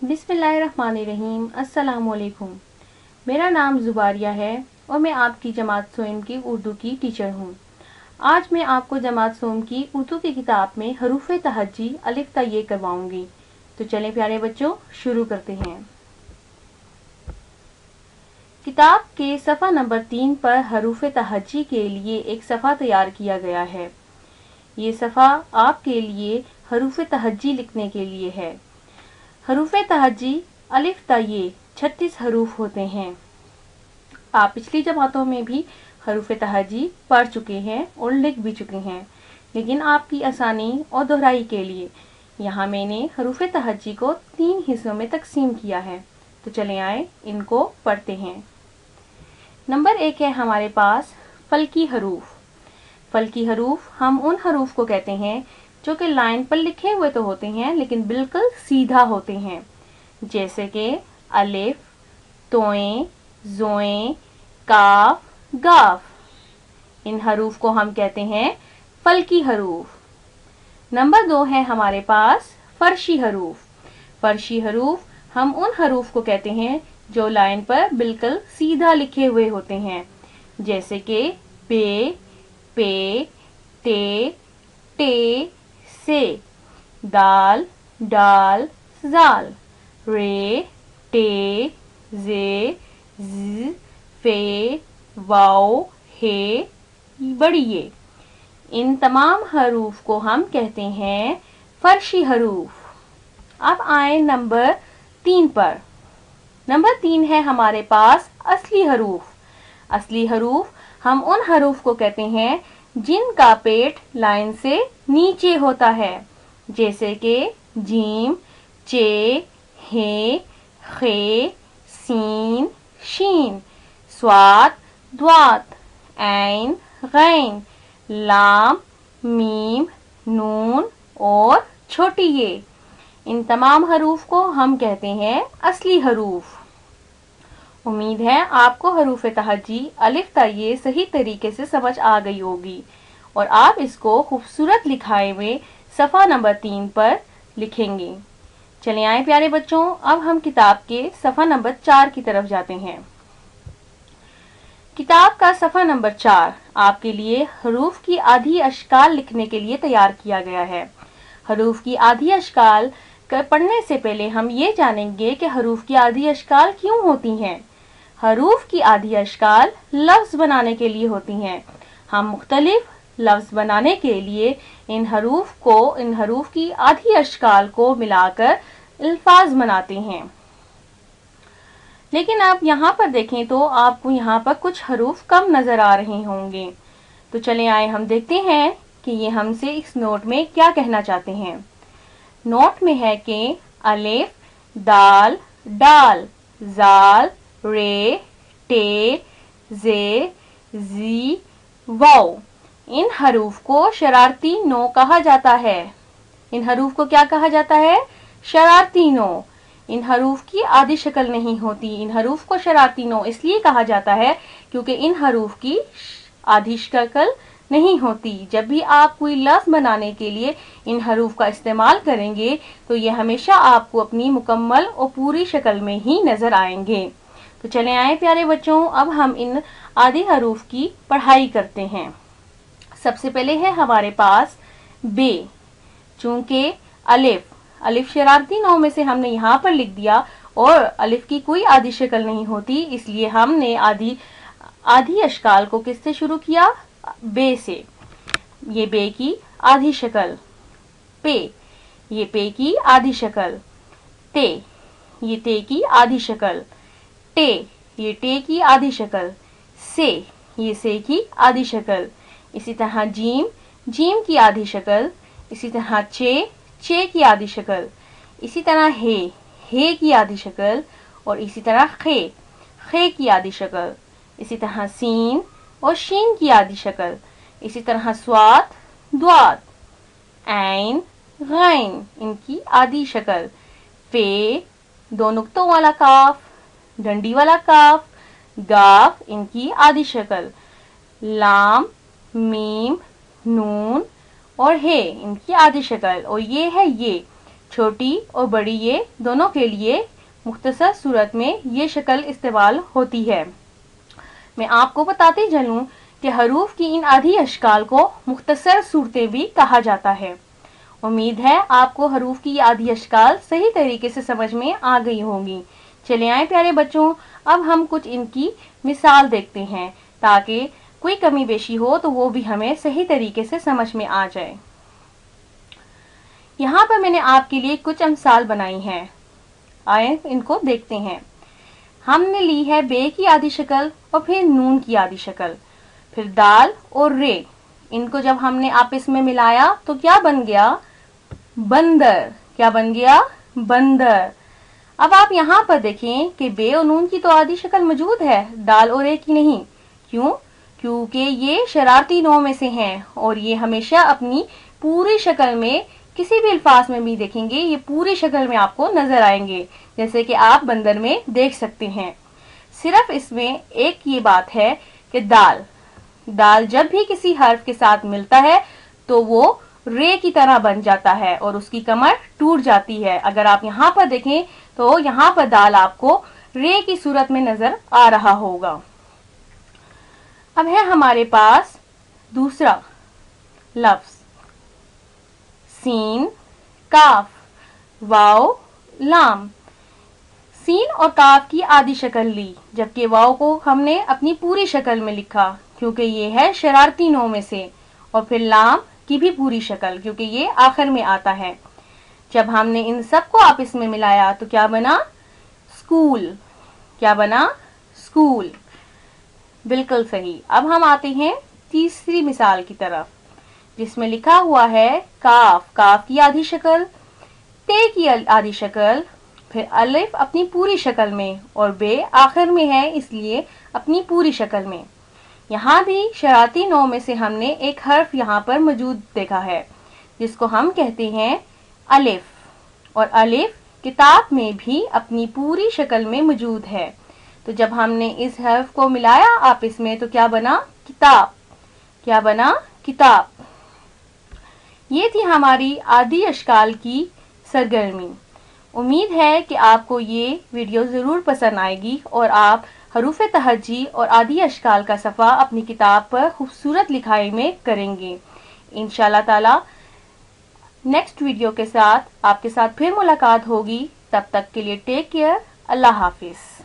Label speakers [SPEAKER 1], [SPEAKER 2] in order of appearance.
[SPEAKER 1] बिस्मिल्लाहिर्रहमानिर्रहीम। अस्सलाम वालेकुम। मेरा नाम जुबारिया है और मैं आपकी जमात सोम की उर्दू की टीचर हूँ। आज मैं आपको जमात सोम की उर्दू की किताब में हरूफ तहज्जी अलिफ ता ये करवाऊंगी। तो चलें प्यारे बच्चों, शुरू करते हैं। किताब के सफ़ा नंबर 3 पर हरूफ तहज्जी के लिए एक सफ़ा तैयार किया गया है। ये सफ़ा आपके लिए हरूफ तहज्जी लिखने के लिए है। हरूफ तहज्जी अलिफ ता ये 36 हरूफ होते हैं। आप पिछली जमातों में भी हरूफ तहज्जी पढ़ चुके हैं और लिख भी चुके हैं, लेकिन आपकी आसानी और दोहराई के लिए यहाँ मैंने हरूफ तहज्जी को 3 हिस्सों में तकसीम किया है। तो चले आए इनको पढ़ते हैं। नंबर 1 है हमारे पास फल्की हरूफ। फल्की हरूफ हम उन हरूफ को कहते हैं जो कि लाइन पर लिखे हुए तो होते हैं लेकिन बिल्कुल सीधा होते हैं, जैसे कि अलिफ, तोएं, जोएं, काफ, गाफ। इन हरूफ को हम कहते हैं फल्की हरूफ। नंबर 2 है हमारे पास फर्शी हरूफ। फर्शी हरूफ हम उन हरूफ को कहते हैं जो लाइन पर बिल्कुल सीधा लिखे हुए होते हैं, जैसे कि पे, पे, ते, टे, से, दाल, डाल, जाल, रे, टे, जे, ज, फे, वाओ, हे, बड़िए। इन तमाम हरूफ को हम कहते हैं फर्शी हरूफ। अब आए नंबर 3 पर। नंबर 3 है हमारे पास असली हरूफ। असली हरूफ हम उन हरूफ को कहते हैं जिनका पेट लाइन से नीचे होता है, जैसे कि जीम, चे, हे, खे, सीन, शीन, स्वाद, द्वात, ऐन, गैन, लाम, मीम, नून और छोटी ये। इन तमाम हरूफ को हम कहते हैं असली हरूफ। उम्मीद है आपको हरूफ तहज्जी अलिफ ता ये सही तरीके से समझ आ गई होगी और आप इसको खूबसूरत लिखाए हुए सफ़ा नंबर 3 पर लिखेंगे। चले आए प्यारे बच्चों, अब हम किताब के सफ़ा नंबर 4 की तरफ जाते हैं। किताब का सफ़ा नंबर 4 आपके लिए हरूफ की आधी अशकाल लिखने के लिए तैयार किया गया है। हरूफ की आधी अशकाल पढ़ने से पहले हम ये जानेंगे कि हरूफ की आधी अशकाल क्यों होती हैं। हरूफ की आधी अशकाल लफ्ज बनाने के लिए होती हैं। हम मुख्तलिफ लफ्ज बनाने के लिए इन हरूफ की आधी अशकाल को मिलाकर अल्फाज बनाते हैं। लेकिन आप यहाँ पर देखें तो आपको यहाँ पर कुछ हरूफ कम नजर आ रहे होंगे। तो चले आए हम देखते हैं कि ये हमसे इस नोट में क्या कहना चाहते हैं। नोट में है कि अलिफ, दाल, डाल, जाल, रे, टे, जे, जी, वाओ। इन हरूफ को शरारती नो कहा जाता है। इन हरूफ को क्या कहा जाता है? शरारती नो। इन हरूफ की आधी शक्ल नहीं होती। इन हरूफ को शरारती नो इसलिए कहा जाता है क्योंकि इन हरूफ की आधी शक्ल नहीं होती। जब भी आप कोई लफ्ज बनाने के लिए इन हरूफ का इस्तेमाल करेंगे तो ये हमेशा आपको अपनी मुकम्मल और पूरी शक्ल में ही नजर आएंगे। तो चले आए प्यारे बच्चों, अब हम इन आधी हरूफ की पढ़ाई करते हैं। सबसे पहले है हमारे पास बे। चूंकि अलिफ शरारती नौ में से हमने यहाँ पर लिख दिया और अलिफ की कोई आधी शक्ल नहीं होती, इसलिए हमने आधी अशकाल को किससे शुरू किया? बे से। ये बे की आधी शक्ल। पे, ये पे की आधी शक्ल। ते, ये ते की आधी शक्ल। टे, ये टे की आधी शक्ल। से, ये से की आधी शक्ल। इसी तरह जीम, जीम की आधी शक्ल। इसी तरह चे की आधी शक्ल। इसी तरह हे की आधी शक्ल। और इसी तरह खे की आधी शक्ल। इसी तरह सीन और शीन की आधी शक्ल। इसी तरह स्वाद, द्वात, ऐन, गैन, इनकी आधी शक्ल। फे, 2 नुक्तों वाला काफ, डंडी वाला काफ, गाफ, इनकी आधी शक्ल। लाम, मीम, नून और हे, इनकी आधी शक्ल। और ये है ये چھوٹی اور بڑی یہ دونوں کے لیے مختصر صورت میں یہ شکل استعمال ہوتی ہے۔ میں آپ کو بتاتے چلوں کہ حروف کی ان آدھی اشکال کو مختصر صورتیں بھی کہا جاتا ہے۔ امید ہے آپ کو حروف کی یہ آدھی اشکال صحیح طریقے سے سمجھ میں آ گئی ہوں گی۔ چلے آئیں پیارے بچوں، اب ہم کچھ ان کی مثال دیکھتے ہیں تاکہ کوئی کمی بیشی ہو تو وہ بھی ہمیں صحیح طریقے سے سمجھ میں آ جائے۔ یہاں پر میں نے آپ کے لیے کچھ امثال بنائی ہیں، آئیں ان کو دیکھتے ہیں۔ ہم نے لی ہے بے کی آدھی شکل اور پھر نون کی آدھی شکل، پھر دال اور رے، ان کو جب ہم نے آپس میں ملایا تو کیا بن گیا؟ بندر۔ کیا بن گیا؟ بندر۔ اب آپ یہاں پر دیکھیں کہ بے اور نون کی تو آدھی شکل موجود ہے، دال اور رے کی نہیں۔ کیوں؟ کیونکہ یہ شرارتی نوع میں سے ہیں اور یہ ہمیشہ اپنی پوری شکل میں کسی بھی الفاظ میں بھی دیکھیں گے یہ پوری شکل میں آپ کو نظر آئیں گے، جیسے کہ آپ بندر میں دیکھ سکتے ہیں۔ صرف اس میں ایک یہ بات ہے کہ دال جب بھی کسی حرف کے ساتھ ملتا ہے تو وہ رے کی طرح بن جاتا ہے اور اس کی کمر ٹوٹ جاتی ہے۔ اگر آپ یہاں پر دیکھیں تو یہاں پر دال آپ کو رے کی صورت میں نظر آ رہا ہوگا۔ اب ہے ہمارے پاس دوسرا لفظ سین، کاف، واو، لام۔ سین اور کاف کی آدھی شکل لی جبکہ واو کو ہم نے اپنی پوری شکل میں لکھا کیونکہ یہ ہے شرارتی نوع میں سے، اور پھر لام کی بھی پوری شکل کیونکہ یہ آخر میں آتا ہے۔ جب ہم نے ان سب کو آپس میں ملایا تو کیا بنا؟ اسکول۔ کیا بنا؟ اسکول۔ بالکل صحیح۔ اب ہم آتے ہیں تیسری مثال کی طرف جس میں لکھا ہوا ہے کاف کی آدھی شکل، تے کی آدھی شکل، پھر الف اپنی پوری شکل میں اور بے آخر میں ہے اس لیے اپنی پوری شکل میں۔ یہاں بھی شرارتی نوع میں سے ہم نے ایک حرف یہاں پر موجود دیکھا ہے جس کو ہم کہتے ہیں الف، اور الف کتاب میں بھی اپنی پوری شکل میں موجود ہے۔ تو جب ہم نے اس حرف کو ملایا آپس میں تو کیا بنا؟ کتاب۔ کیا بنا؟ کتاب۔ یہ تھی ہماری آدھی اشکال کی سرگرمی۔ امید ہے کہ آپ کو یہ ویڈیو ضرور پسند آئے گی اور آپ حروف تہجی اور آدھی اشکال کا صفحہ اپنی کتاب پر خوبصورت لکھائی میں کریں گے۔ انشاءاللہ تعالی نیکسٹ ویڈیو کے ساتھ آپ کے ساتھ پھر ملاقات ہوگی، تب تک کے لیے ٹیک کیئر، اللہ حافظ۔